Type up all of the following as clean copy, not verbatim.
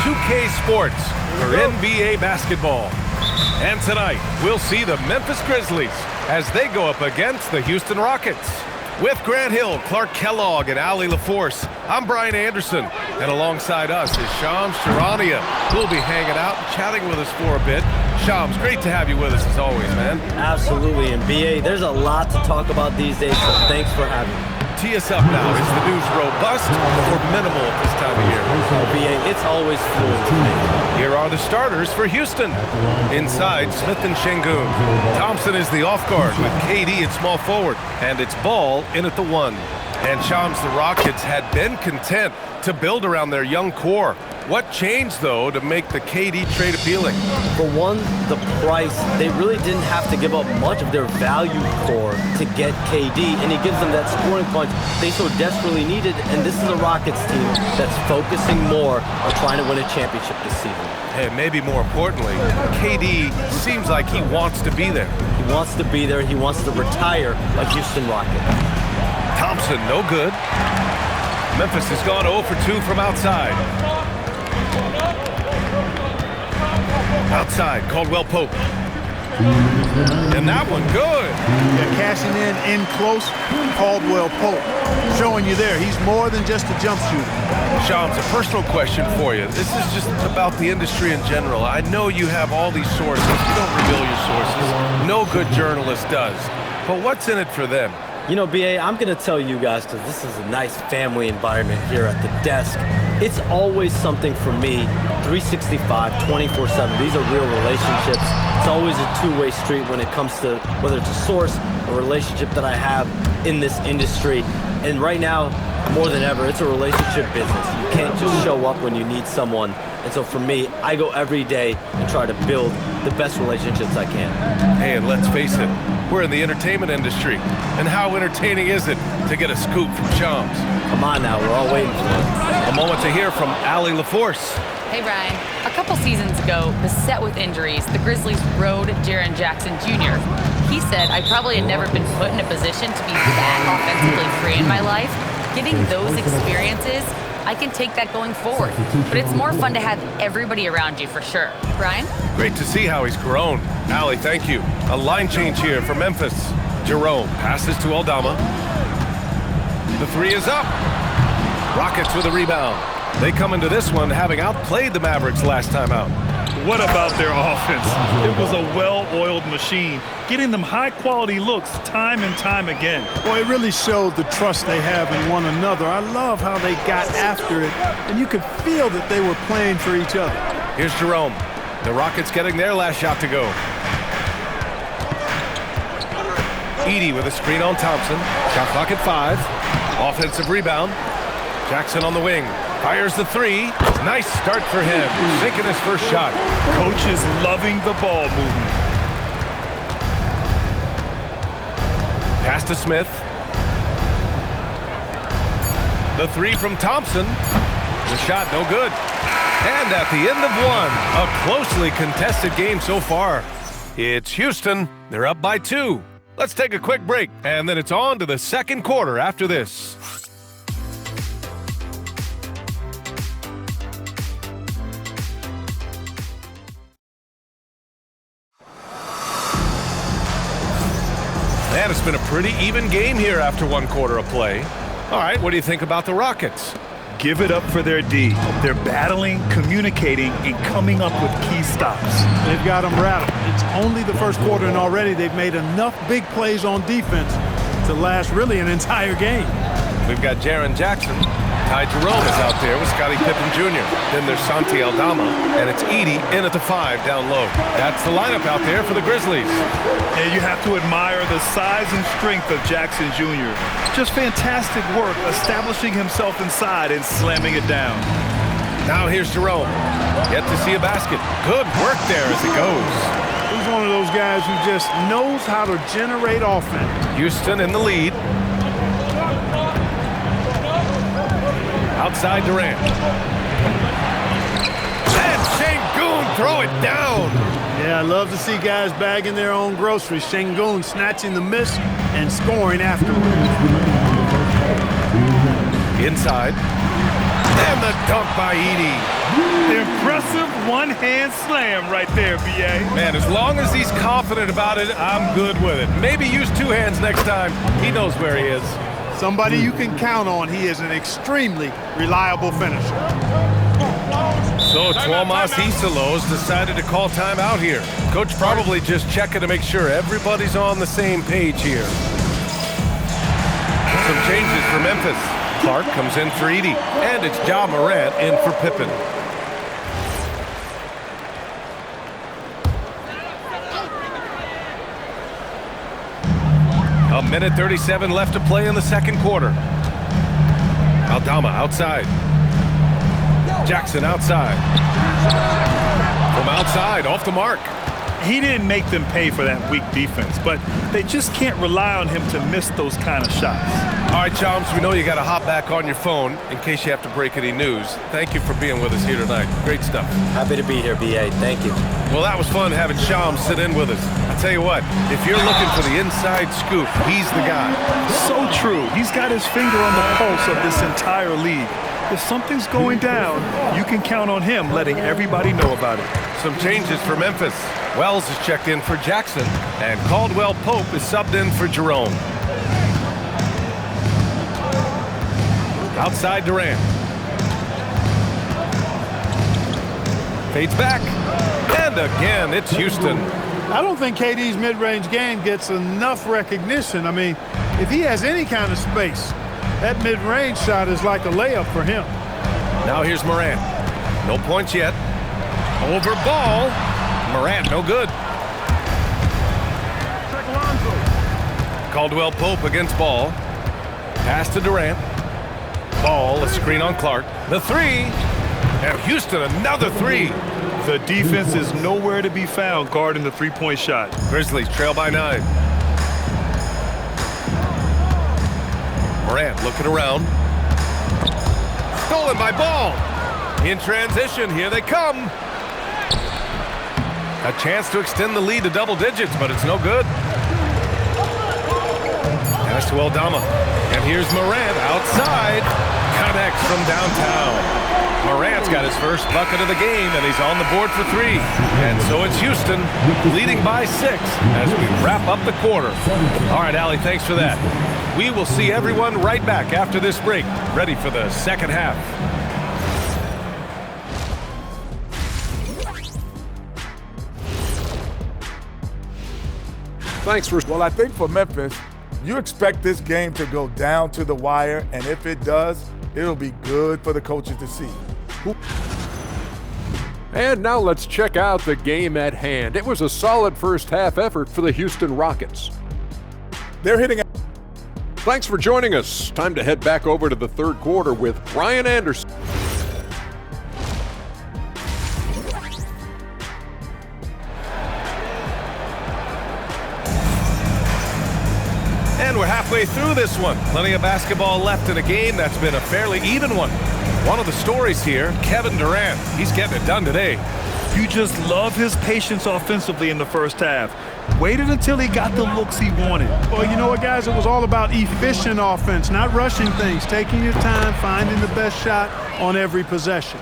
2K Sports for NBA basketball. And tonight, we'll see the Memphis Grizzlies as they go up against the Houston Rockets. With Grant Hill, Clark Kellogg, and Ali LaForce, I'm Brian Anderson. And alongside us is Shams Charania, who'll be hanging out and chatting with us for a bit. Shams, great to have you with us as always, man. Absolutely, and BA, there's a lot to talk about these days, so thanks for having me. Tee us up now. Is the news robust or minimal at this time of year? BA, it's always fluid to me. Here are the starters for Houston. Inside, Smith and Şengün. Thompson is the off guard with KD at small forward, and it's Ball in at the 1. And Shams, the Rockets had been content to build around their young core. What changed, though, to make the KD trade appealing? For one, the price. They really didn't have to give up much of their value core to get KD, and he gives them that scoring punch they so desperately needed. And this is a Rockets team that's focusing more on trying to win a championship this season. Hey, maybe more importantly, KD seems like he wants to be there. He wants to be there. He wants to retire like Houston Rockets. Thompson, no good. Memphis has gone 0 for 2 from outside. Outside, Caldwell Pope. And that one, good. Yeah, cashing in close, Caldwell Pope. Showing you there, he's more than just a jump shooter. Shams, a personal question for you. This is just about the industry in general. I know you have all these sources. You don't reveal your sources. No good journalist does. But what's in it for them? You know, BA, I'm going to tell you guys, because this is a nice family environment here at the desk. It's always something for me, 365, 24/7. These are real relationships. It's always a two-way street when it comes to whether it's a source, a relationship that I have in this industry. And right now, more than ever, it's a relationship business. You can't just show up when you need someone. And so for me, I go every day and try to build the best relationships I can. Hey, and let's face it, we're in the entertainment industry. And how entertaining is it to get a scoop from Shams? Come on now, we're all waiting for it. A moment to hear from Ali LaForce. Hey, Brian. A couple seasons ago, beset with injuries, the Grizzlies rode Jaren Jackson Jr. He said, I probably had never been put in a position to be that offensively free in my life. Getting those experiences, I can take that going forward. But it's more fun to have everybody around you for sure. Brian? Great to see how he's grown. Ali, thank you. A line change here for Memphis. Jerome passes to Aldama. The 3 is up. Rockets with a rebound. They come into this one having outplayed the Mavericks last time out. What about their offense? It was a well-oiled machine, getting them high-quality looks time and time again. Boy, it really showed the trust they have in one another. I love how they got after it, and you could feel that they were playing for each other. Here's Jerome. The Rockets getting their last shot to go. Edey with a screen on Thompson. Shot clock at 5. Offensive rebound. Jackson on the wing. Fires the 3. Nice start for him. Sinking his first shot. Coach is loving the ball movement. Pass to Smith. The 3 from Thompson. The shot no good. And at the end of 1, a closely contested game so far. It's Houston. They're up by 2. Let's take a quick break, and then it's on to the second quarter after this. Man, it's been a pretty even game here after 1 quarter of play. All right, what do you think about the Rockets? Give it up for their D. They're battling, communicating, and coming up with key stops. They've got them rattled. It's only the first quarter, and already they've made enough big plays on defense to last really an entire game. We've got Jaren Jackson. Ty Jerome is out there with Scottie Pippen Jr. Then there's Santi Aldama, and it's Edey in at the 5 down low. That's the lineup out there for the Grizzlies. And you have to admire the size and strength of Jackson Jr. Just fantastic work establishing himself inside and slamming it down. Now here's Jerome. Yet to see a basket. Good work there as it goes. He's one of those guys who just knows how to generate offense. Houston in the lead. Outside Durant. And Şengün throw it down. Yeah, I love to see guys bagging their own groceries. Şengün snatching the miss and scoring afterwards. Inside. And the dunk by Edey. They're impressive one-hand slam right there, B.A. Man, as long as he's confident about it, I'm good with it. Maybe use two hands next time. He knows where he is. Somebody you can count on. He is an extremely reliable finisher. So Tuomas Isolos decided to call timeout here. Coach probably just checking to make sure everybody's on the same page here. Some changes for Memphis. Clark comes in for Edie, and it's Ja Morant in for Pippen. A minute 37 left to play in the second quarter. Aldama outside. Jackson outside. From outside, off the mark. He didn't make them pay for that weak defense, but they just can't rely on him to miss those kind of shots. All right, Chums, we know you got to hop back on your phone in case you have to break any news. Thank you for being with us here tonight. Great stuff. Happy to be here, BA. Thank you. Well, that was fun having Shams sit in with us. I tell you what, if you're looking for the inside scoop, he's the guy. So true. He's got his finger on the pulse of this entire league. If something's going down, you can count on him letting everybody know about it. Some changes for Memphis. Wells is checked in for Jackson, and Caldwell Pope is subbed in for Jerome. Outside Durant. Fades back. And again, it's Houston. I don't think KD's mid-range game gets enough recognition. I mean, if he has any kind of space, that mid-range shot is like a layup for him. Now here's Morant. No points yet. Over ball. Morant, no good. Caldwell Pope against Ball. Pass to Durant. Ball, a screen on Clark. The three. And Houston, another three. The defense is nowhere to be found guarding the three-point shot. Grizzlies trail by 9. Morant looking around. Stolen by Ball. In transition, here they come. A chance to extend the lead to double digits, but it's no good. Pass to Aldama. And here's Morant outside. Connects from downtown. Morant's got his first bucket of the game, and he's on the board for 3. And so it's Houston leading by 6 as we wrap up the quarter. All right, Allie, thanks for that. We will see everyone right back after this break, ready for the second half. Well, I think for Memphis, you expect this game to go down to the wire, and if it does, it'll be good for the coaches to see. And now let's check out the game at hand. It was a solid first half effort for the Houston Rockets. They're hitting. Thanks for joining us. Time to head back over to the third quarter with Brian Anderson. And we're halfway through this one. Plenty of basketball left in a game that's been a fairly even one. One of the stories here, Kevin Durant. He's getting it done today. You just love his patience offensively in the first half. Waited until he got the looks he wanted. Well, you know what, guys? It was all about efficient offense, not rushing things, taking your time, finding the best shot on every possession.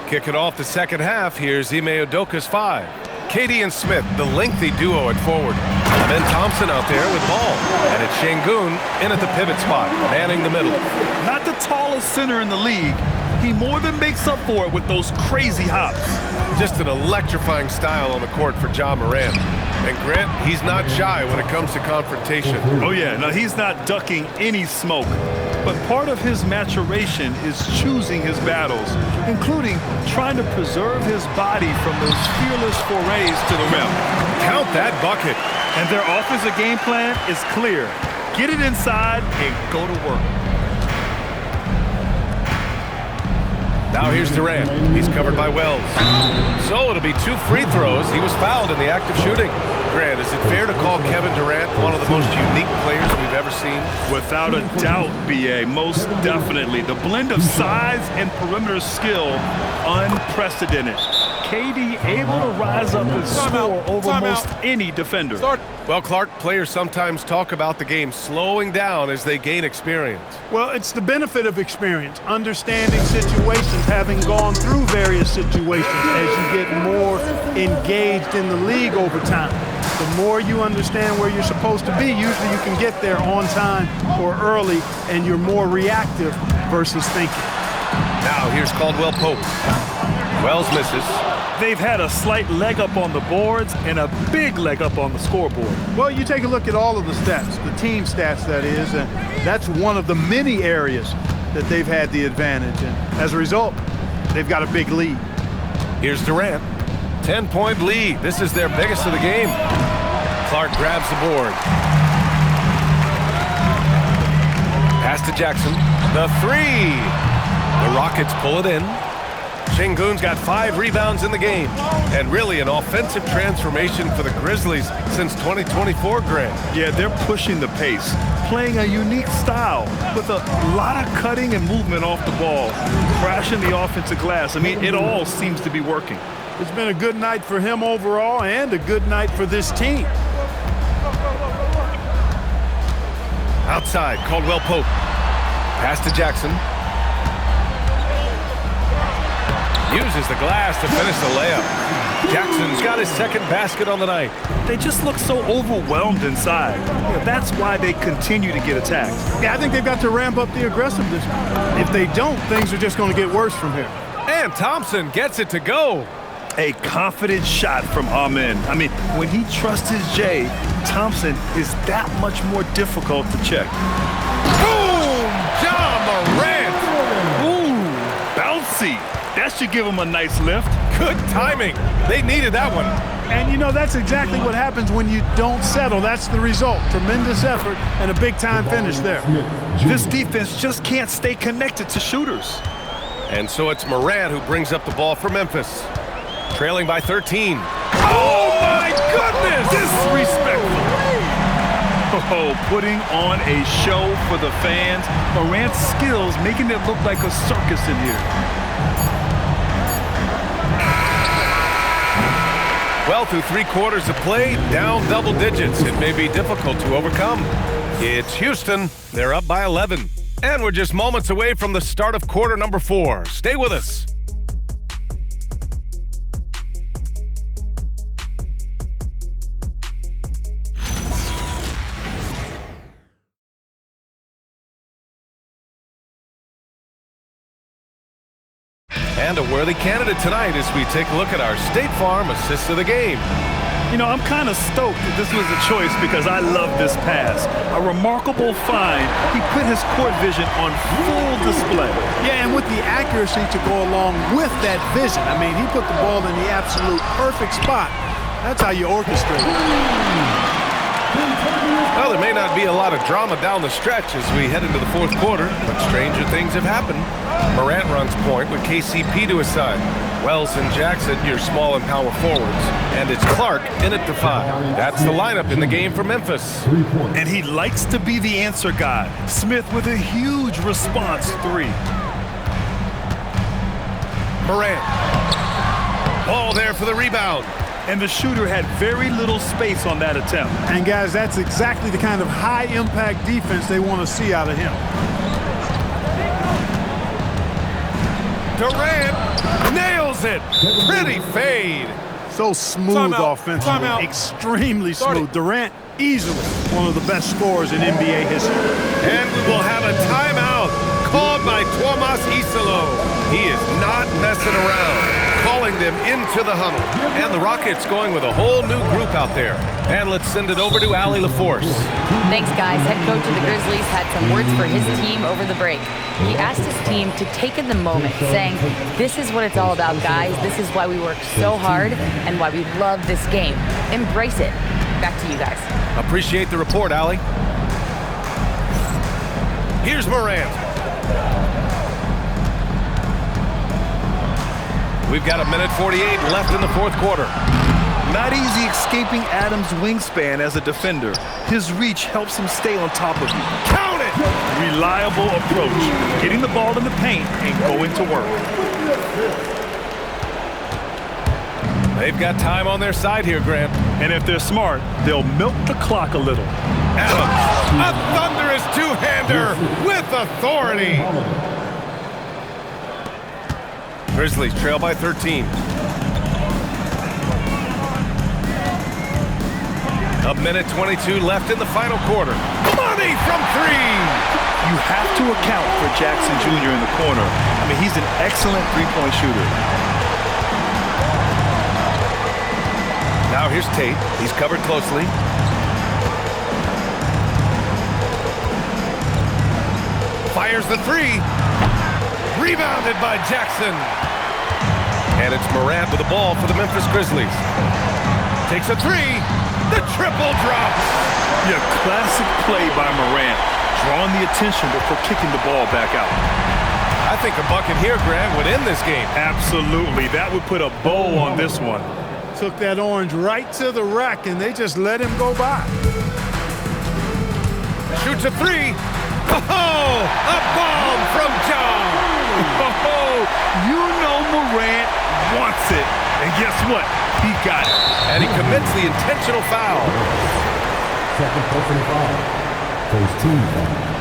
Kicking off the second half, here's Ime Udoka's 5. KD and Smith, the lengthy duo at forward. Amen Thompson out there with Ball. And it's Şengün in at the pivot spot, manning the middle. Not the tallest center in the league. He more than makes up for it with those crazy hops. Just an electrifying style on the court for Ja Morant. And Grant, he's not shy when it comes to confrontation. Oh yeah, now he's not ducking any smoke. But part of his maturation is choosing his battles, including trying to preserve his body from those fearless forays to the rim. Count that bucket. And their offensive game plan is clear. Get it inside and go to work. Now here's Durant. He's covered by Wells. So it'll be 2 free throws. He was fouled in the act of shooting. Grant, is it fair to call Kevin Durant one of the most unique players we've ever seen? Without a doubt, B.A., most definitely. The blend of size and perimeter skill, unprecedented. KD able to rise up and score over most any defender. Well, Clark, players sometimes talk about the game slowing down as they gain experience. Well, it's the benefit of experience, understanding situations, having gone through various situations as you get more engaged in the league over time. The more you understand where you're supposed to be, usually you can get there on time or early, and you're more reactive versus thinking. Now here's Caldwell Pope. Wells misses. They've had a slight leg up on the boards and a big leg up on the scoreboard. Well, you take a look at all of the stats, the team stats that is, and that's one of the many areas that they've had the advantage. And as a result, they've got a big lead. Here's Durant. 10-point lead. This is their biggest of the game. Clark grabs the board. Pass to Jackson. The three. The Rockets pull it in. Şengün's got 5 rebounds in the game. And really an offensive transformation for the Grizzlies since 2024, Grant. Yeah, they're pushing the pace, playing a unique style with a lot of cutting and movement off the ball, crashing the offensive glass. I mean, it all seems to be working. It's been a good night for him overall and a good night for this team. Outside, Caldwell Pope. Pass to Jackson. Uses the glass to finish the layup. Jackson's got his second basket on the night. They just look so overwhelmed inside. Yeah, that's why they continue to get attacked. Yeah, I think they've got to ramp up the aggressiveness. If they don't, things are just going to get worse from here. And Thompson gets it to go. A confident shot from Amen. I mean, when he trusts his J, Thompson is that much more difficult to check. Boom! Ja Morant! Ooh, bouncy. That should give him a nice lift. Good timing. They needed that one. And, you know, that's exactly what happens when you don't settle. That's the result. Tremendous effort and a big-time finish there. This defense just can't stay connected to shooters. And so it's Morant who brings up the ball for Memphis. Trailing by 13. Oh, my goodness! Disrespectful. Oh, putting on a show for the fans. Morant's skills making it look like a circus in here. Well, through 3 quarters of play, down double digits. It may be difficult to overcome. It's Houston. They're up by 11. And we're just moments away from the start of quarter number 4. Stay with us. And a worthy candidate tonight as we take a look at our State Farm assist of the game. You know, I'm kind of stoked that this was a choice because I love this pass. A remarkable find. He put his court vision on full display. Yeah, and with the accuracy to go along with that vision. I mean, he put the ball in the absolute perfect spot. That's how you orchestrate it. Well, there may not be a lot of drama down the stretch as we head into the 4th quarter, but stranger things have happened. Morant runs point with KCP to his side. Wells and Jackson, your small and power forwards. And it's Clark in at the 5. That's the lineup in the game for Memphis. And he likes to be the answer guy. Smith with a huge response 3. Morant. Ball there for the rebound. And the shooter had very little space on that attempt. And guys, that's exactly the kind of high-impact defense they want to see out of him. Durant nails it. Pretty fade. So smooth offensively, extremely smooth. Durant, easily one of the best scorers in NBA history. And we will have a timeout called by Tomas Isalo. He is not messing around, calling them into the huddle. And the Rockets going with a whole new group out there. And let's send it over to Allie LaForce. Thanks, guys. Head coach of the Grizzlies had some words for his team over the break. He asked his team to take in the moment, saying, "This is what it's all about, guys. This is why we work so hard and why we love this game. Embrace it." Back to you guys. Appreciate the report, Allie. Here's Morant. We've got 1:48 left in the 4th quarter. Not easy escaping Adams' wingspan as a defender. His reach helps him stay on top of you. Count it! Reliable approach, getting the ball in the paint and going to work. They've got time on their side here, Grant. And if they're smart, they'll milk the clock a little. Adams, a thunderous two-hander with authority. Grizzlies trail by 13. A minute 22 left in the final quarter. Money from three. You have to account for Jackson Jr. in the corner. I mean, he's an excellent three-point shooter. Now here's Tate. He's covered closely. Fires the three. Rebounded by Jackson. And it's Morant with the ball for the Memphis Grizzlies. Takes a three. The triple drops. Yeah, classic play by Morant, drawing the attention before kicking the ball back out. I think a bucket here, Grant, would end this game. Absolutely. That would put a bow on this one. Took that orange right to the rack, and they just let him go by. Shoots a three. Oh, a bomb from John. Oh, you know Morant wants it. And guess what? He got it. And he commits the intentional foul. Second personal foul. First team foul.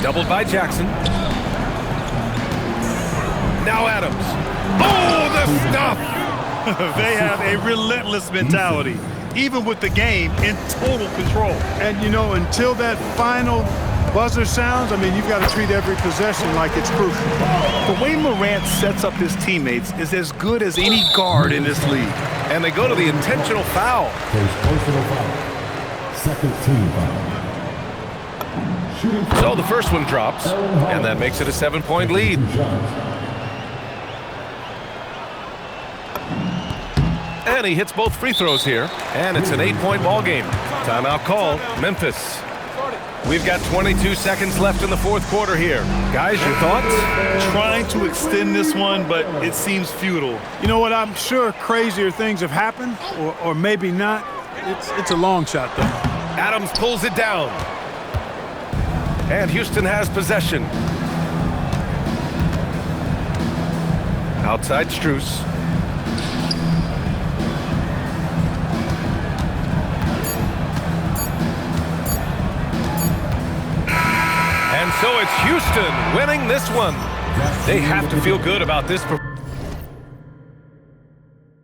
Doubled by Jackson. Now Adams. Oh, the stuff! They have a relentless mentality, even with the game in total control. And, you know, until that final buzzer sounds, I mean, you've got to treat every possession like it's crucial. The way Morant sets up his teammates is as good as any guard in this league. And they go to the intentional foul. First personal foul. Second team foul. Shooting foul. So the first one drops, and that makes it a 7-point lead. And he hits both free throws here, and it's an 8-point ball game. Timeout call, Memphis. We've got 22 seconds left in the fourth quarter here. Guys, your thoughts? Trying to extend this one, but it seems futile. You know what? I'm sure crazier things have happened, or maybe not. It's a long shot, though. Adams pulls it down. And Houston has possession. Outside Strus. And so it's Houston winning this one. They have to feel good about this performance.